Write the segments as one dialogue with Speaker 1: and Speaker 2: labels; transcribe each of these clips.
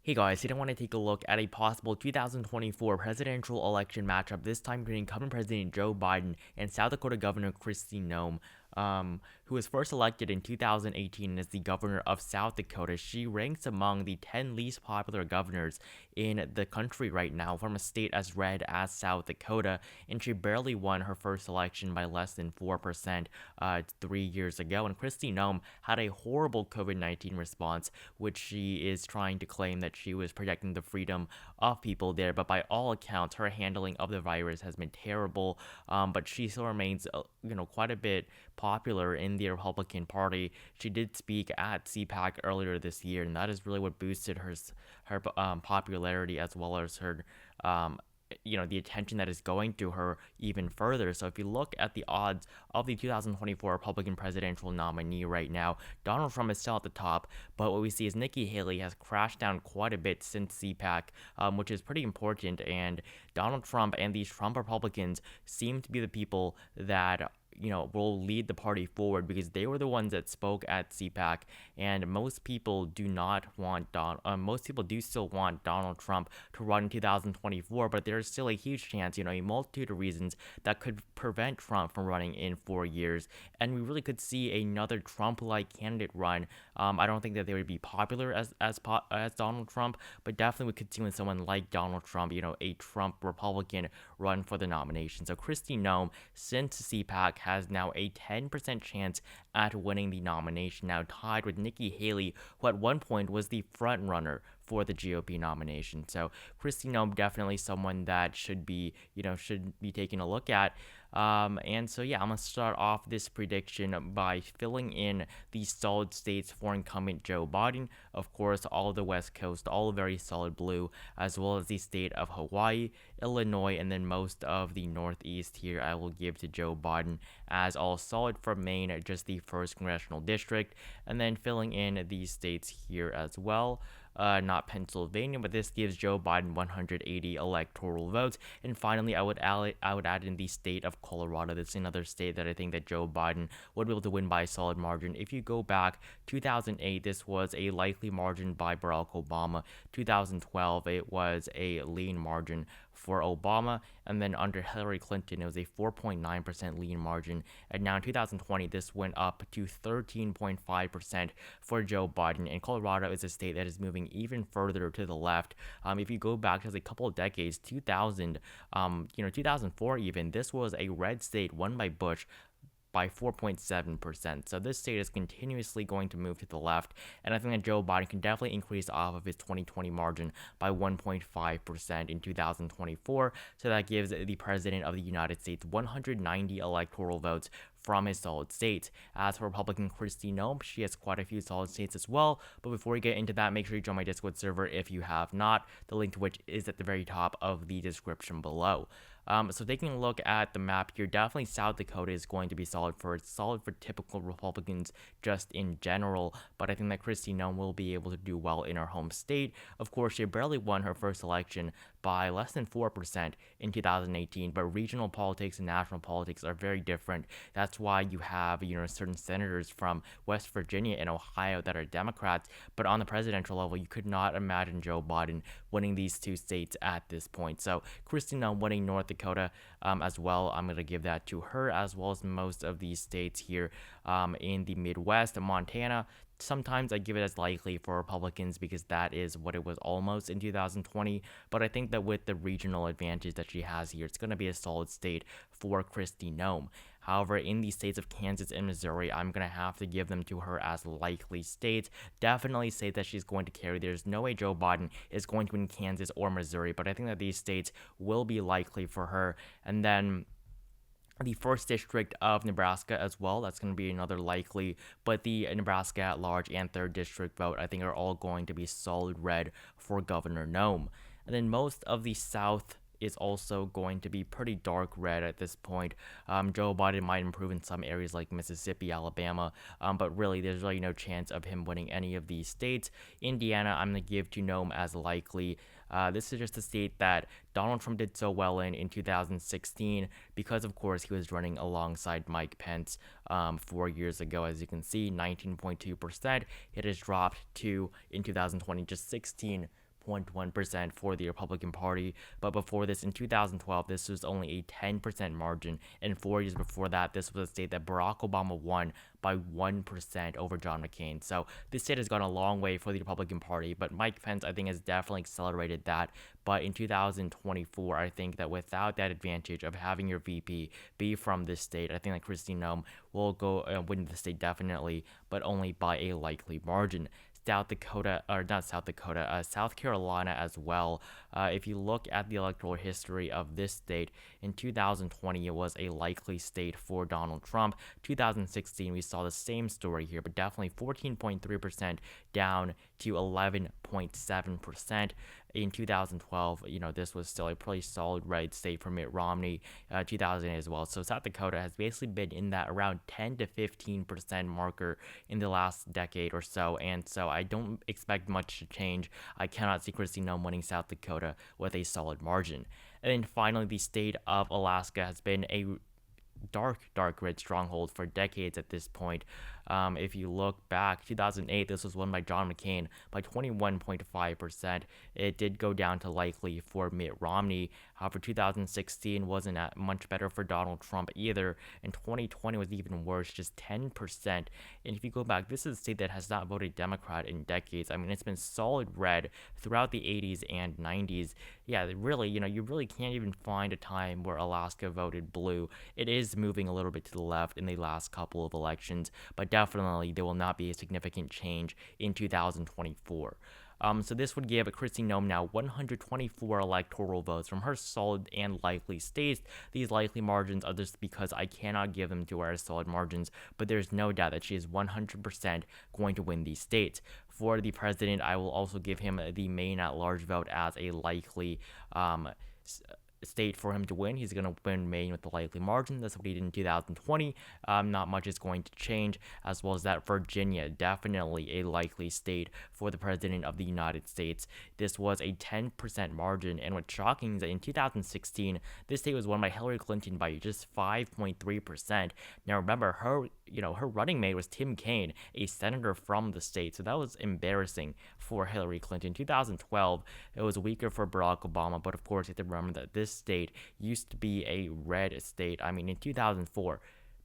Speaker 1: Hey guys, today I want to take a look at a possible 2024 presidential election matchup, this time between incumbent President Joe Biden and South Dakota Governor Kristi Noem, who was first elected in 2018 as the governor of South Dakota. She ranks among the 10 least popular governors in the country right now, from a state as red as South Dakota, and she barely won her first election by less than 4% 3 years ago. And Kristi Noem had a horrible COVID-19 response, which she is trying to claim that she was protecting the freedom of people there, but by all accounts, her handling of the virus has been terrible. But she still remains, quite a bit popular in the Republican Party. She did speak at CPAC earlier this year, and that is really what boosted her popularity, as well as her the attention that is going to her even further. So if you look at the odds of the 2024 Republican presidential nominee right now, Donald Trump is still at the top, but what we see is Nikki Haley has crashed down quite a bit since CPAC, which is pretty important. And Donald Trump and these Trump Republicans seem to be the people that will lead the party forward, because they were the ones that spoke at CPAC, and most people do not want most people do still want Donald Trump to run in 2024, but there's still a huge chance, a multitude of reasons that could prevent Trump from running in 4 years, and we really could see another Trump-like candidate run. I don't think that they would be popular as Donald Trump, but definitely we could see when someone like Donald Trump, a Trump Republican, run for the nomination. So Kristi Noem, since CPAC, has now a 10% chance at winning the nomination, now tied with Nikki Haley, who at one point was the front runner for the GOP nomination. So Kristi Noem, definitely someone that should be taking a look at. And so I'm gonna start off this prediction by filling in the solid states for incumbent Joe Biden. Of course, all of the West Coast, all very solid blue, as well as the state of Hawaii, Illinois, and then most of the Northeast here I will give to Joe Biden, as all solid for Maine, just the first congressional district, and then filling in these states here as well. Not Pennsylvania, but this gives Joe Biden 180 electoral votes. And finally, I would add in the state of Colorado. That's another state that I think that Joe Biden would be able to win by a solid margin. If you go back 2008, this was a likely margin by Barack Obama. 2012, it was a lean margin for Obama, and then under Hillary Clinton, it was a 4.9% lean margin, and now in 2020, this went up to 13.5% for Joe Biden. And Colorado is a state that is moving even further to the left. If you go back just a couple of decades, 2004 even, this was a red state won by Bush by 4.7%. So this state is continuously going to move to the left, and I think that Joe Biden can definitely increase off of his 2020 margin by 1.5% in 2024. So that gives the President of the United States 190 electoral votes from his solid states. As for Republican Kristi Noem, she has quite a few solid states as well. But before we get into that, make sure you join my Discord server if you have not, the link to which is at the very top of the description below. So taking a look at the map here, definitely South Dakota is going to be solid for typical Republicans just in general, but I think that Kristi Noem will be able to do well in her home state. Of course, she barely won her first election by less than 4% in 2018, but regional politics and national politics are very different. That's why you have, certain senators from West Virginia and Ohio that are Democrats, but on the presidential level, you could not imagine Joe Biden winning these two states at this point. So Kristi Noem winning North Dakota as well, I'm going to give that to her, as well as most of these states here in the Midwest. Montana, sometimes I give it as likely for Republicans, because that is what it was almost in 2020. But I think that with the regional advantage that she has here, it's going to be a solid state for Kristi Noem. However, in the states of Kansas and Missouri, I'm going to have to give them to her as likely states. Definitely say that she's going to carry. There's no way Joe Biden is going to win Kansas or Missouri, but I think that these states will be likely for her. And then the first district of Nebraska as well, that's going to be another likely, but the Nebraska at large and third district vote, I think, are all going to be solid red for Governor Noem. And then most of the South is also going to be pretty dark red at this point. Joe Biden might improve in some areas like Mississippi, Alabama, but really there's really no chance of him winning any of these states. Indiana, I'm going to give to Noem as likely. This is just a state that Donald Trump did so well in 2016 because, of course, he was running alongside Mike Pence 4 years ago. As you can see, 19.2%. It has dropped to, in 2020, just 16.2%. 8.1% for the Republican Party. But before this, in 2012, this was only a 10% margin. And 4 years before that, this was a state that Barack Obama won by 1% over John McCain. So this state has gone a long way for the Republican Party, but Mike Pence, I think, has definitely accelerated that. But in 2024, I think that without that advantage of having your VP be from this state, I think that Kristi Noem will go win the state definitely, but only by a likely margin. South Dakota, or not South Dakota, South Carolina as well. If you look at the electoral history of this state, in 2020 it was a likely state for Donald Trump. 2016 we saw the same story here, but definitely 14.3% down to 11.7%. In 2012, this was still a pretty solid red state for Mitt Romney, 2000 as well. So South Dakota has basically been in that around 10 to 15% marker in the last decade or so, and so I don't expect much to change. I cannot see Kristi Noem winning South Dakota with a solid margin. And then finally, the state of Alaska has been a dark red stronghold for decades at this point. If you look back, 2008, this was won by John McCain by 21.5%. It did go down to likely for Mitt Romney. However, 2016 wasn't much better for Donald Trump either, and 2020 was even worse, just 10%. And if you go back, this is a state that has not voted Democrat in decades. I mean, it's been solid red throughout the 80s and 90s. Yeah, really, you really can't even find a time where Alaska voted blue. It is moving a little bit to the left in the last couple of elections, but definitely there will not be a significant change in 2024. So this would give Kristi Noem now 124 electoral votes from her solid and likely states. These likely margins are just because I cannot give them to her as solid margins, but there's no doubt that she is 100% going to win these states. For the president, I will also give him the Maine at-large vote as a likely state for him to win. He's going to win Maine with the likely margin. That's what he did in 2020. Not much is going to change, as well as that Virginia, definitely a likely state for the president of the United States. This was a 10% margin, and what's shocking is that in 2016, this state was won by Hillary Clinton by just 5.3%. Now remember, her running mate was Tim Kaine, a senator from the state, so that was embarrassing for Hillary Clinton. 2012, it was weaker for Barack Obama, but of course you have to remember that this state used to be a red state. I mean, in 2004,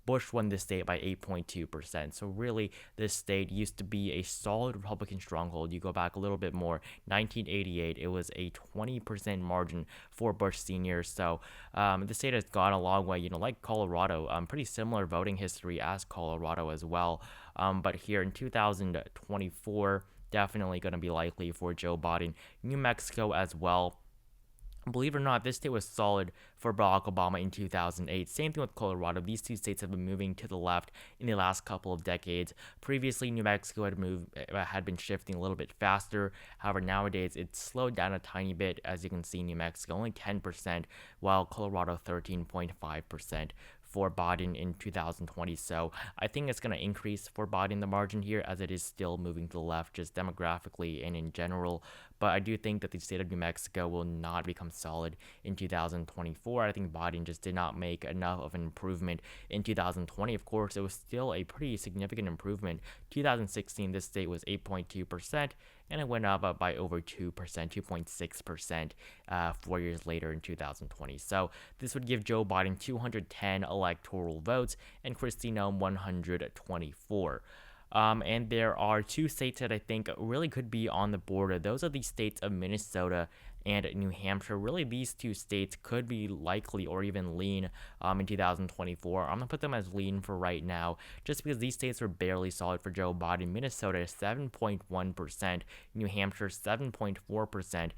Speaker 1: Bush won this state by 8.2%. So really, this state used to be a solid Republican stronghold. You go back a little bit more, 1988, it was a 20% margin for Bush Sr. So the state has gone a long way, like Colorado, pretty similar voting history as Colorado as well. But here in 2024, definitely going to be likely for Joe Biden. New Mexico as well. Believe it or not, this state was solid for Barack Obama in 2008. Same thing with Colorado. These two states have been moving to the left in the last couple of decades. Previously, New Mexico had been shifting a little bit faster. However, nowadays it's slowed down a tiny bit. As you can see, New Mexico only 10%, while Colorado 13.5%. For Biden in 2020. So I think it's going to increase for Biden the margin here, as it is still moving to the left just demographically and in general. But I do think that the state of New Mexico will not become solid in 2024. I think Biden just did not make enough of an improvement in 2020. Of course, it was still a pretty significant improvement. 2016, this state was 8.2%. And it went up by over 2%, 2.6% 4 years later in 2020. So this would give Joe Biden 210 electoral votes and Kristi Noem 124. And there are two states that I think really could be on the border. Those are the states of Minnesota and New Hampshire. Really, these two states could be likely or even lean in 2024. I'm going to put them as lean for right now, just because these states are barely solid for Joe Biden. Minnesota is 7.1%, New Hampshire 7.4%.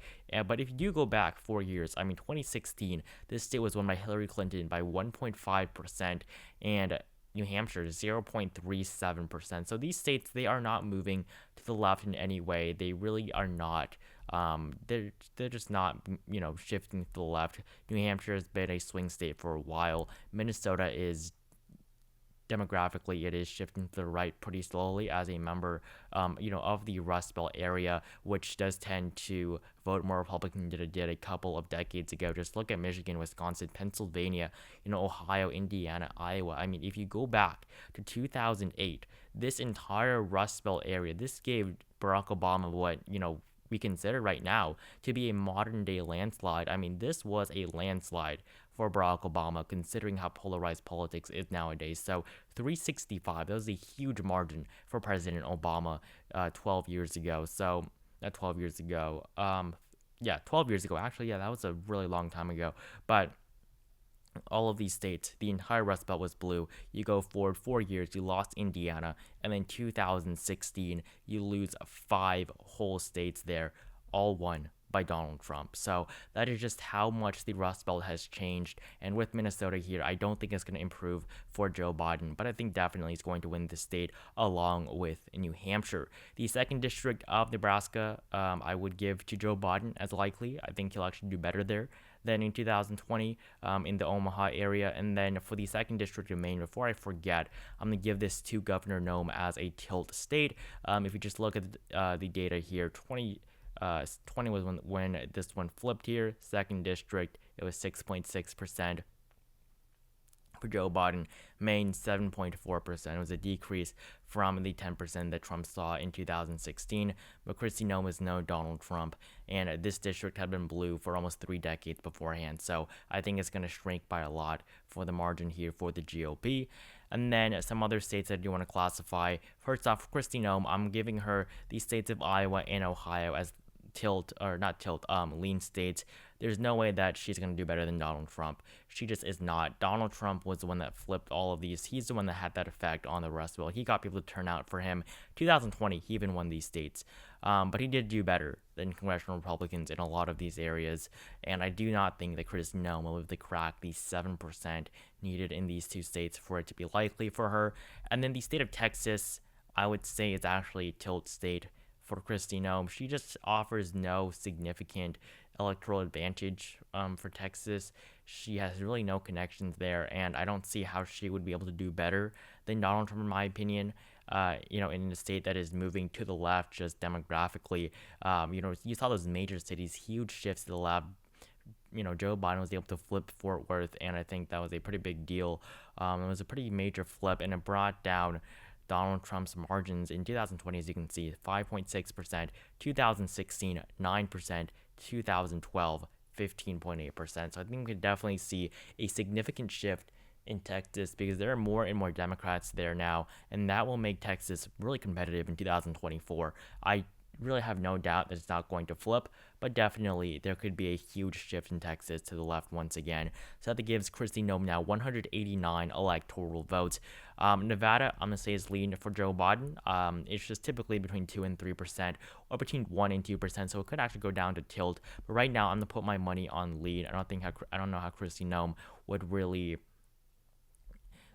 Speaker 1: But if you do go back 4 years, 2016, this state was won by Hillary Clinton by 1.5%, and New Hampshire is 0.37%. So these states, they are not moving to the left in any way. They really are not. They're just not, shifting to the left. New Hampshire has been a swing state for a while. Minnesota is demographically, it is shifting to the right pretty slowly as a member, of the Rust Belt area, which does tend to vote more Republican than it did a couple of decades ago. Just look at Michigan, Wisconsin, Pennsylvania, Ohio, Indiana, Iowa. If you go back to 2008, this entire Rust Belt area, this gave Barack Obama what, be considered right now to be a modern day landslide. I mean, this was a landslide for Barack Obama, considering how polarized politics is nowadays. So 365, that was a huge margin for President Obama 12 years ago. So, not 12 years ago. Yeah, 12 years ago. Actually, yeah, that was a really long time ago. But all of these states, the entire Rust Belt was blue. You go forward 4 years, you lost Indiana, and then 2016, you lose 5 whole states there, all won by Donald Trump. So that is just how much the Rust Belt has changed. And with Minnesota here, I don't think it's going to improve for Joe Biden, but I think definitely he's going to win the state along with New Hampshire. The second district of Nebraska, I would give to Joe Biden as likely. I think he'll actually do better there than in 2020 in the Omaha area. And then for the second district of Maine, before I forget, I'm going to give this to Governor Noem as a tilt state. If you just look at the data here, 20 was when this one flipped here. Second district, it was 6.6% for Joe Biden. Maine, 7.4%. It was a decrease from the 10% that Trump saw in 2016. But Kristi Noem is no Donald Trump, and this district had been blue for almost 3 decades beforehand. So I think it's going to shrink by a lot for the margin here for the GOP. And then some other states that I do want to classify. First off, Kristi Noem, I'm giving her the states of Iowa and Ohio as lean states. There's no way that she's going to do better than Donald Trump. She just is not. Donald Trump was the one that flipped all of these. He's the one that had that effect on the Rust Belt. He got people to turn out for him. 2020, he even won these states. But he did do better than congressional Republicans in a lot of these areas. And I do not think that Kristi Noem will be able to crack the 7% needed in these 2 states for it to be likely for her. And then the state of Texas, I would say, is actually a tilt state for Kristi Noem. She just offers no significant electoral advantage for Texas. She has really no connections there, and I don't see how she would be able to do better than Donald Trump, in my opinion. In a state that is moving to the left just demographically. You saw those major cities, huge shifts to the left. Joe Biden was able to flip Fort Worth, and I think that was a pretty big deal. It was a pretty major flip, and it brought down Donald Trump's margins in 2020, as you can see, 5.6%, 2016, 9%, 2012, 15.8%. So I think we could definitely see a significant shift in Texas because there are more and more Democrats there now, and that will make Texas really competitive in 2024. I really have no doubt that it's not going to flip, but definitely there could be a huge shift in Texas to the left once again. So that gives Kristi Noem now 189 electoral votes. Nevada, I'm going to say, is lean for Joe Biden. It's just typically between 2 and 3%, or between 1 and 2%, so it could actually go down to tilt. But right now, I'm going to put my money on lead. I don't know how Kristi Noem would really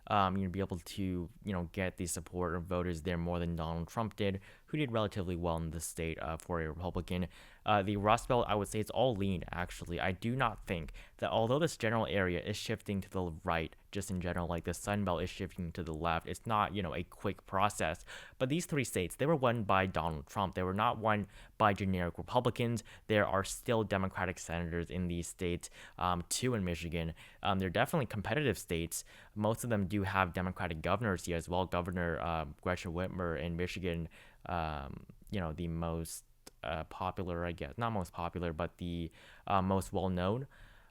Speaker 1: be able to, get the support of voters there more than Donald Trump did, who did relatively well in the state for a Republican. The Rust Belt, I would say it's all lean, actually. I do not think that although this general area is shifting to the right, just in general, like the Sun Belt is shifting to the left, it's not, a quick process. But these 3 states, they were won by Donald Trump. They were not won by generic Republicans. There are still Democratic senators in these states, 2 in Michigan. They're definitely competitive states. Most of them do have Democratic governors here as well. Governor Gretchen Whitmer in Michigan, the most popular, I guess, not most popular, but the most well-known.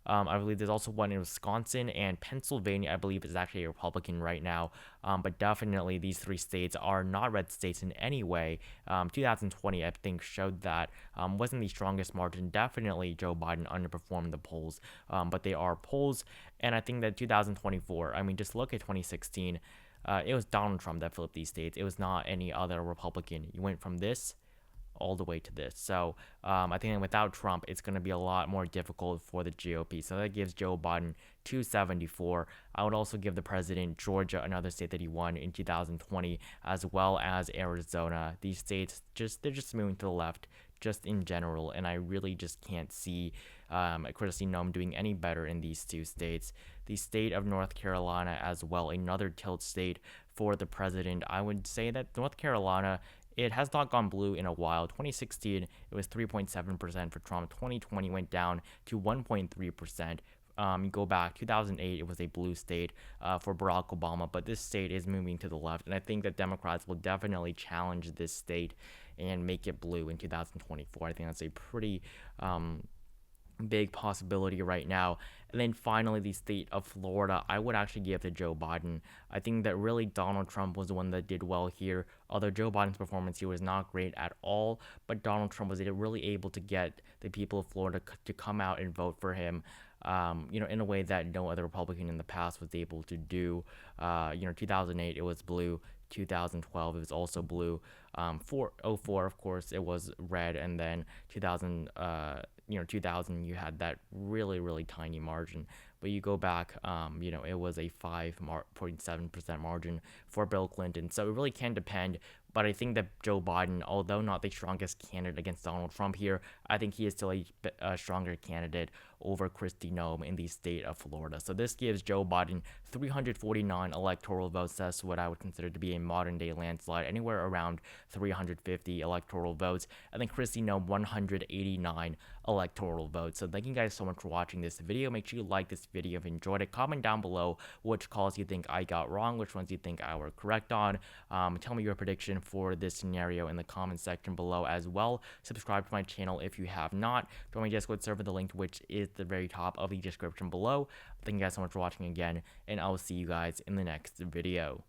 Speaker 1: I believe there's also one in Wisconsin, and Pennsylvania, I believe, is actually a Republican right now. But definitely these 3 states are not red states in any way. 2020, I think, showed that wasn't the strongest margin. Definitely Joe Biden underperformed the polls, but they are polls. And I think that 2024, just look at 2016. It was Donald Trump that flipped these states. It was not any other Republican. You went from this all the way to this. So I think that without Trump, it's going to be a lot more difficult for the GOP. So that gives Joe Biden 274. I would also give the president Georgia, another state that he won in 2020, as well as Arizona. These states, they're just moving to the left, just in general, and I really just can't see Kristi Noem doing any better in these 2 states. The state of North Carolina as well, another tilt state for the president. I would say that North Carolina, it has not gone blue in a while. 2016, it was 3.7% for Trump. 2020 went down to 1.3%. You go back, 2008, it was a blue state for Barack Obama, but this state is moving to the left, and I think that Democrats will definitely challenge this state and make it blue in 2024. I think that's a pretty big possibility right now. And then finally, the state of Florida, I would actually give to Joe Biden. I think that really Donald Trump was the one that did well here, although Joe Biden's performance here was not great at all. But Donald Trump was really able to get the people of Florida to come out and vote for him. In a way that no other Republican in the past was able to do. 2008 it was blue. 2012 it was also blue. 404 of course it was red, and then 2000 you had that really tiny margin. But you go back, it was a 5.7% margin for Bill Clinton. So it really can depend. But I think that Joe Biden, although not the strongest candidate against Donald Trump here, I think he is still a stronger candidate over Kristi Noem in the state of Florida. So this gives Joe Biden 349 electoral votes. That's what I would consider to be a modern day landslide, anywhere around 350 electoral votes. And then Kristi Noem 189 electoral votes. So thank you guys so much for watching this video. Make sure you like this video if you enjoyed it. Comment down below which calls you think I got wrong, which ones you think I were correct on. Tell me your prediction for this scenario in the comment section below as well. Subscribe to my channel if you have not. Join my Discord server, the link to which is the very top of the description below. Thank you guys so much for watching again, and I will see you guys in the next video.